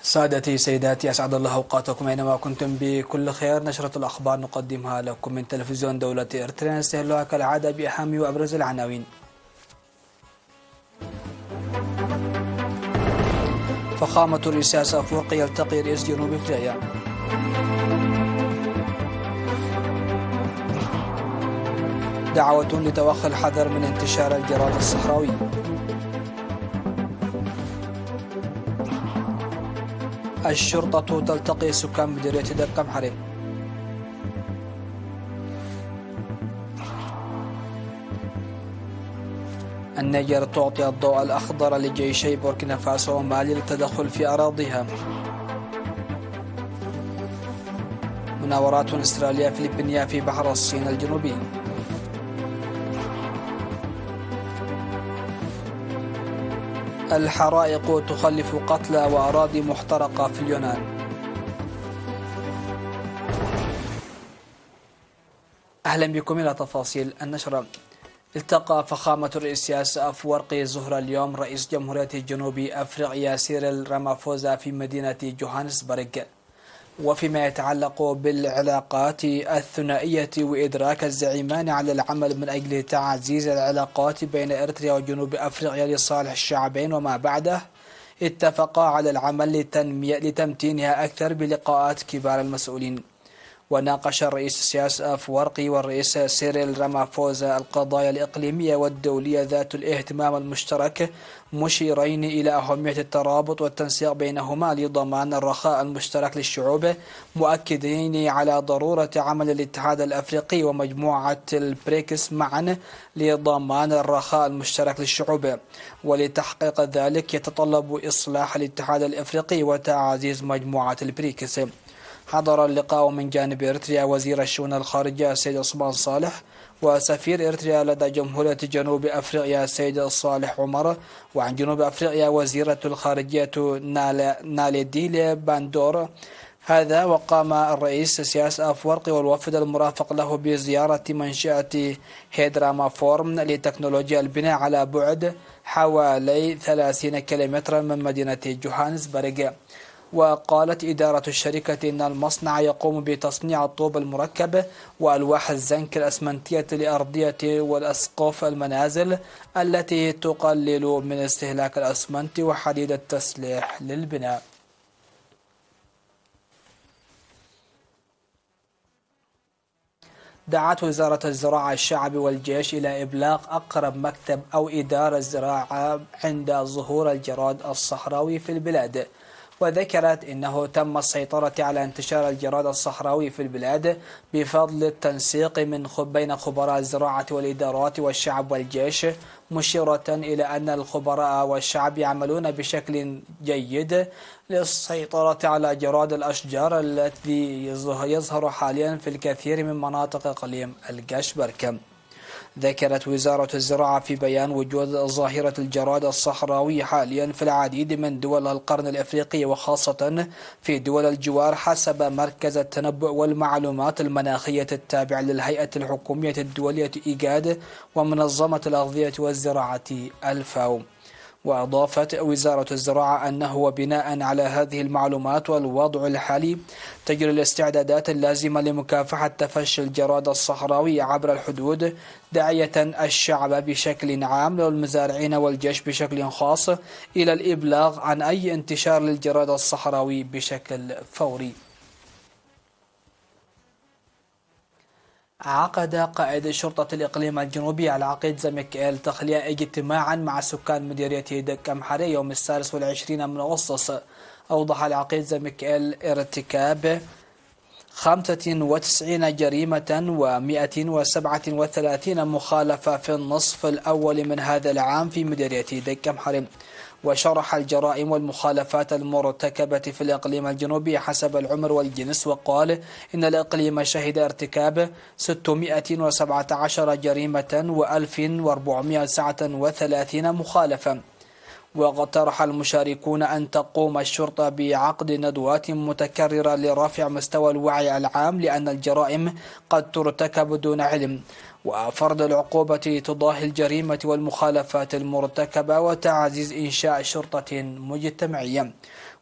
سادتي سيداتي، أسعد الله أوقاتكم أينما كنتم بكل خير. نشرة الأخبار نقدمها لكم من تلفزيون دولة إريتريا، نستهلها كالعادة بأهم وأبرز العناوين. فخامة الرئيس أفورقي يلتقي رئيس جنوب أفريقيا. دعوة لتوخي الحذر من انتشار الجراد الصحراوي. الشرطة تلتقي سكان مديرية دكم حرم. النيجر تعطي الضوء الأخضر لجيشي بوركينا فاسو ومالي للتدخل في أراضيها. مناورات إسرائيلية فلبينية في بحر الصين الجنوبي. الحرائق تخلف قتلى وأراضي محترقة في اليونان. أهلا بكم إلى تفاصيل النشرة. التقى فخامة الرئيس أفورقي ظهر اليوم رئيس جمهورية جنوب أفريقيا سيريل رامافوزا في مدينة جوهانسبرغ. وفيما يتعلق بالعلاقات الثنائية وإدراك الزعيمان على العمل من أجل تعزيز العلاقات بين إريتريا وجنوب أفريقيا لصالح الشعبين وما بعده، اتفقا على العمل لتمتينها أكثر بلقاءات كبار المسؤولين. وناقش الرئيس أفورقي والرئيس سيريل رامافوزا القضايا الإقليمية والدولية ذات الاهتمام المشترك، مشيرين إلى أهمية الترابط والتنسيق بينهما لضمان الرخاء المشترك للشعوب، مؤكدين على ضرورة عمل الاتحاد الأفريقي ومجموعة البريكس معا لضمان الرخاء المشترك للشعوب. ولتحقيق ذلك يتطلب إصلاح الاتحاد الأفريقي وتعزيز مجموعة البريكس. حضر اللقاء من جانب إريتريا وزير الشؤون الخارجية السيد عثمان صالح، وسفير إريتريا لدى جمهورية جنوب أفريقيا السيد صالح عمر، وعن جنوب أفريقيا وزيرة الخارجية ناليديل باندور. هذا وقام الرئيس سياس أفورقي والوفد المرافق له بزيارة منشأة هيدراما فورم لتكنولوجيا البناء على بعد حوالي 30 كيلومترا من مدينة جوهانسبرغ. وقالت إدارة الشركة إن المصنع يقوم بتصنيع الطوب المركب وألواح الزنك الأسمنتية لأرضية والأسقف المنازل التي تقلل من استهلاك الأسمنت وحديد التسليح للبناء. دعت وزارة الزراعة الشعب والجيش إلى إبلاغ أقرب مكتب أو إدارة زراعة عند ظهور الجراد الصحراوي في البلاد. وذكرت إنه تم السيطرة على انتشار الجراد الصحراوي في البلاد بفضل التنسيق بين خبراء الزراعة والإدارات والشعب والجيش، مشيرة إلى أن الخبراء والشعب يعملون بشكل جيد للسيطرة على جراد الأشجار الذي يظهر حاليا في الكثير من مناطق إقليم الجشبرك. ذكرت وزارة الزراعة في بيان وجود ظاهرة الجراد الصحراوي حاليا في العديد من دول القرن الأفريقي وخاصة في دول الجوار حسب مركز التنبؤ والمعلومات المناخية التابع للهيئة الحكومية الدولية إيجاد ومنظمة الأغذية والزراعة الفاو. وأضافت وزارة الزراعة أنه وبناء على هذه المعلومات والوضع الحالي تجري الاستعدادات اللازمة لمكافحة تفشي الجراد الصحراوي عبر الحدود، داعية الشعب بشكل عام والمزارعين والجيش بشكل خاص إلى الإبلاغ عن أي انتشار للجراد الصحراوي بشكل فوري. عقد قائد شرطة الإقليم الجنوبي العقيد زميكائيل تخلية اجتماعا مع سكان مديرية دكم حري يوم 23 من أغسطس. أوضح العقيد زميكائيل ارتكاب 95 جريمة و137 مخالفة في النصف الأول من هذا العام في مديرية دكم حري. وشرح الجرائم والمخالفات المرتكبة في الإقليم الجنوبي حسب العمر والجنس، وقال إن الإقليم شهد ارتكاب 617 جريمة و1439 مخالفة. واقترح المشاركون أن تقوم الشرطة بعقد ندوات متكررة لرفع مستوى الوعي العام لأن الجرائم قد ترتكب دون علم، وفرض العقوبة تضاهي الجريمة والمخالفات المرتكبة، وتعزيز إنشاء شرطة مجتمعية.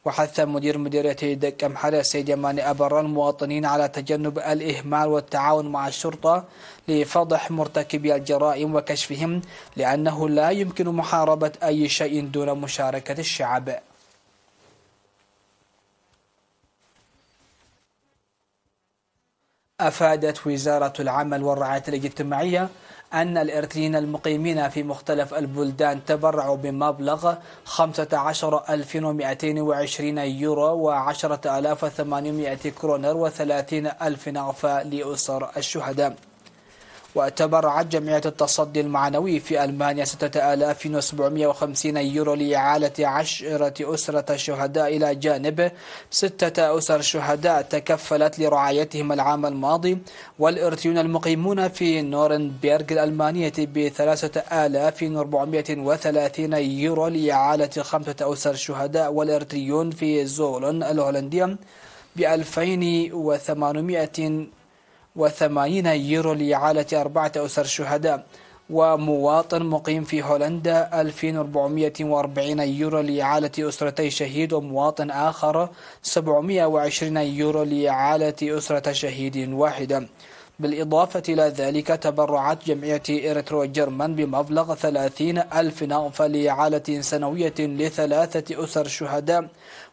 وحث مدير مديرية دك أمحرة السيد يماني أبر المواطنين على تجنب الإهمال والتعاون مع الشرطة لفضح مرتكبي الجرائم وكشفهم، لأنه لا يمكن محاربة أي شيء دون مشاركة الشعب. أفادت وزارة العمل والرعاية الاجتماعية أن الإرثيين المقيمين في مختلف البلدان تبرعوا بمبلغ 15,220 يورو و10,800 كرونر و30,000 نغفة لأسر الشهداء. وتبرعت جمعية التصدي المعنوي في ألمانيا 6,750 يورو لإعالة 10 أسرة شهداء، إلى جانب 6 أسر شهداء تكفلت لرعايتهم العام الماضي. والإرثيون المقيمون في نورنبيرغ الألمانية ب3,430 يورو لإعالة 5 أسر شهداء. والإرثيون في زولن الهولندية ب2,880 يورو لإعالة 4 أسر شهداء. ومواطن مقيم في هولندا 2,440 يورو لإعالة أسرتي شهيد، ومواطن آخر 720 يورو لإعالة أسرة شهيد واحدة. بالإضافة إلى ذلك تبرعت جمعية إيرترو جيرمان بمبلغ 30,000 نغفة لإعالة سنوية ل3 أسر شهداء.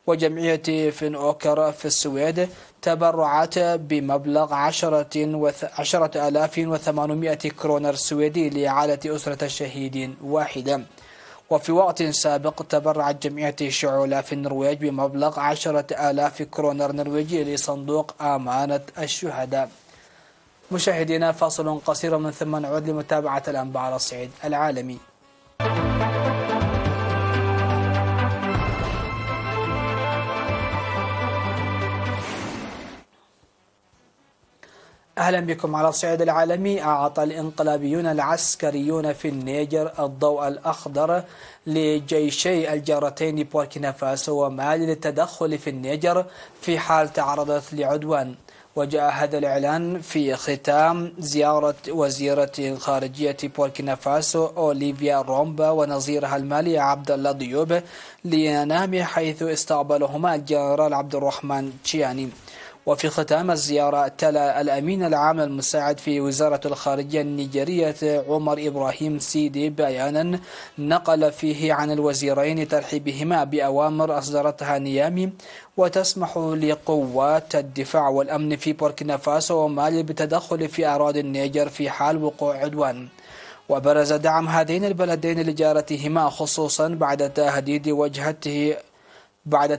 وجمعية فين أوكر في السويد تبرعت بمبلغ 10,800 كرونر سويدي لإعالة أسرة شهيد واحدة. وفي وقت سابق تبرعت جمعية شعولة في النرويج بمبلغ 10,000 كرونر نرويجي لصندوق أمانة الشهداء. مشاهدينا، فاصل قصير من ثم نعود لمتابعة الأنباء على الصعيد العالمي. أهلا بكم. على الصعيد العالمي، أعطى الانقلابيون العسكريون في النيجر الضوء الأخضر لجيشي الجارتين بوركينا فاسو ومالي للتدخل في النيجر في حال تعرضت لعدوان. وجاء هذا الإعلان في ختام زيارة وزيرة خارجية بوركينا فاسو أوليفيا رومبا ونظيرها المالي عبد الله ديوب لينامي، حيث استقبلهما الجنرال عبد الرحمن تشياني. وفي ختام الزيارة تلا الأمين العام المساعد في وزارة الخارجية النيجيرية عمر إبراهيم سيدي بيانا نقل فيه عن الوزيرين ترحيبهما بأوامر أصدرتها نيامي وتسمح لقوات الدفاع والأمن في بوركينا فاسو ومالي بالتدخل في أراضي النيجر في حال وقوع عدوان. وبرز دعم هذين البلدين لجارتهما، خصوصا بعد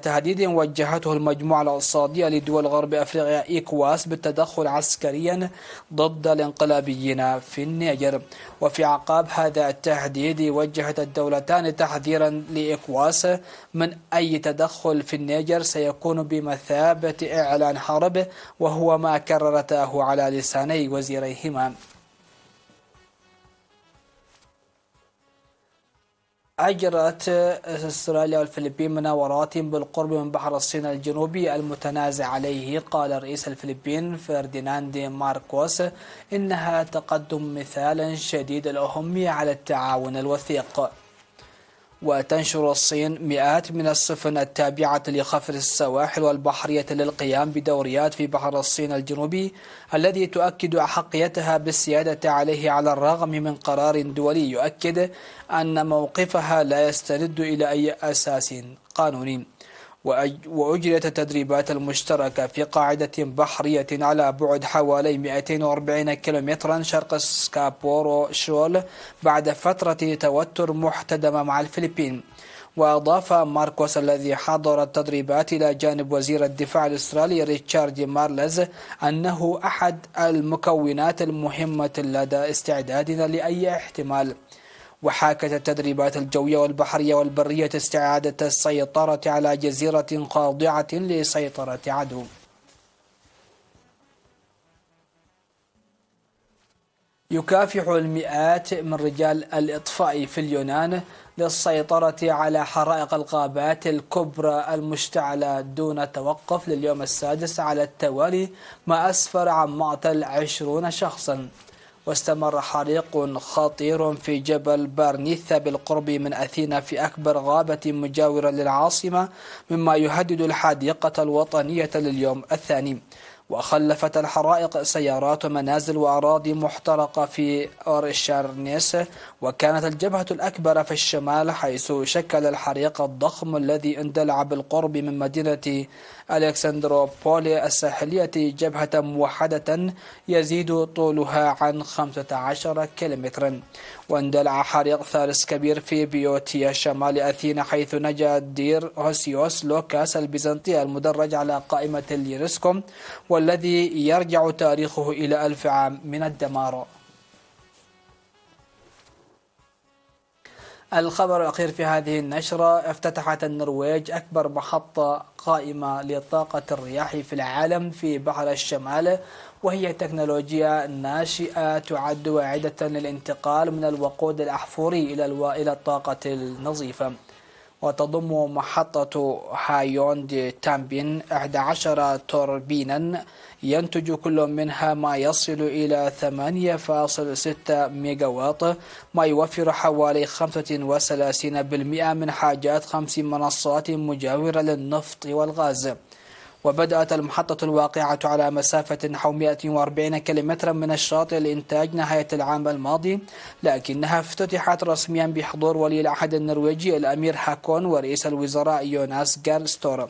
تهديد وجهته المجموعة الاقتصادية لدول غرب أفريقيا إيكواس بالتدخل عسكريا ضد الانقلابيين في النيجر. وفي أعقاب هذا التهديد وجهت الدولتان تحذيرا لإيكواس من أي تدخل في النيجر سيكون بمثابة إعلان حرب، وهو ما كررته على لساني وزيريهما. أجرت أستراليا والفلبين مناورات بالقرب من بحر الصين الجنوبي المتنازع عليه. قال رئيس الفلبين فرديناند ماركوس إنها تقدم مثالا شديد الأهمية على التعاون الوثيق. وتنشر الصين مئات من السفن التابعة لخفر السواحل والبحرية للقيام بدوريات في بحر الصين الجنوبي الذي تؤكد أحقيتها بالسيادة عليه، على الرغم من قرار دولي يؤكد أن موقفها لا يستند إلى أي أساس قانوني. وأجريت التدريبات المشتركة في قاعدة بحرية على بعد حوالي 240 كيلومترا شرق سكابورو شول بعد فترة توتر محتدمة مع الفلبين. وأضاف ماركوس الذي حضر التدريبات إلى جانب وزير الدفاع الأسترالي ريتشارد مارلز أنه أحد المكونات المهمة لدى استعدادنا لأي احتمال. وحاكت التدريبات الجوية والبحرية والبرية استعادة السيطرة على جزيرة خاضعة لسيطرة عدو. يكافح المئات من رجال الإطفاء في اليونان للسيطرة على حرائق الغابات الكبرى المشتعلة دون توقف لليوم السادس على التوالي، ما أسفر عن مقتل 20 شخصا. واستمر حريق خطير في جبل بارنيثا بالقرب من أثينا في أكبر غابة مجاورة للعاصمة، مما يهدد الحديقة الوطنية لليوم الثاني. وخلفت الحرائق سيارات ومنازل وأراضي محترقة في أورشارنيس، وكانت الجبهة الأكبر في الشمال، حيث شكل الحريق الضخم الذي اندلع بالقرب من مدينة ألكسندروبولي الساحلية جبهة موحدة يزيد طولها عن 15 كيلومترا. واندلع حريق ثالث كبير في بيوتيا شمال أثينا، حيث نجا دير هوسيوس لوكاس البيزنطي المدرج على قائمة اليونسكو، والذي يرجع تاريخه إلى 1000 عام من الدمار. الخبر الأخير في هذه النشرة: افتتحت النرويج أكبر محطة قائمة لطاقة الرياح في العالم في بحر الشمال، وهي تكنولوجيا ناشئة تعد واعدة للانتقال من الوقود الأحفوري إلى الطاقة النظيفة. وتضم محطة هايوند تامبين 11 توربينا ينتج كل منها ما يصل إلى 8.6 ميجاوات، ما يوفر حوالي 35% من حاجات 5 منصات مجاورة للنفط والغاز. وبدأت المحطة الواقعة على مسافة نحو 140 كيلومترا من الشاطئ الإنتاج نهاية العام الماضي، لكنها افتتحت رسميا بحضور ولي العهد النرويجي الأمير هاكون ورئيس الوزراء يوناس جارستور.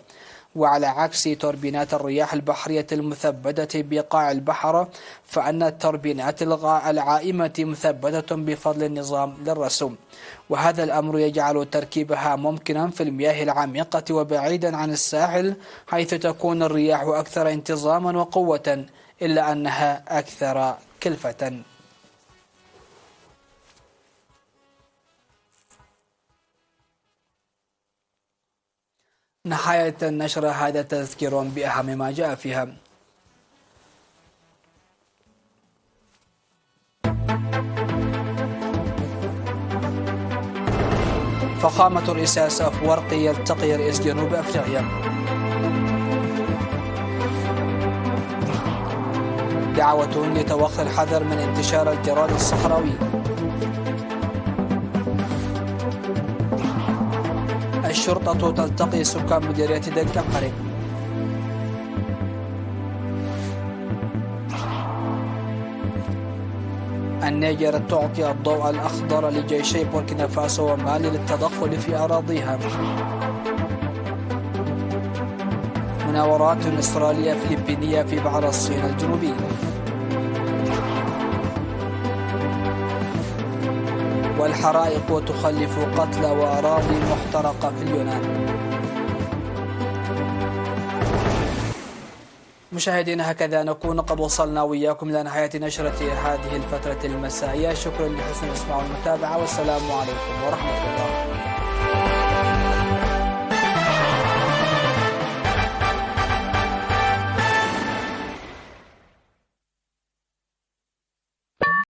وعلى عكس توربينات الرياح البحرية المثبتة بقاع البحر، فإن التوربينات العائمة مثبتة بفضل النظام للرسوم، وهذا الأمر يجعل تركيبها ممكنا في المياه العميقة وبعيدا عن الساحل، حيث تكون الرياح أكثر انتظاما وقوة، إلا أنها أكثر كلفة. نهاية النشرة هذا تذكير بأهم ما جاء فيها. فخامة الرئيس أفورقي يلتقي رئيس جنوب أفريقيا. دعوة لتوخي الحذر من انتشار الجراد الصحراوي. الشرطة تلتقي سكان مديرية دنكمبري. النيجر تعطي الضوء الأخضر لجيشي بوركينا فاسو ومالي للتدخل في أراضيها. مناورات إسرائيلية فلبينية في بحر الصين الجنوبي. والحرائق تخلف قتلى وأراضي محترقة في اليونان. مشاهدينا، هكذا نكون قد وصلنا وإياكم إلى نهاية نشرة هذه الفترة المسائية. شكرا لحسن الإسماع والمتابعة، والسلام عليكم ورحمة الله.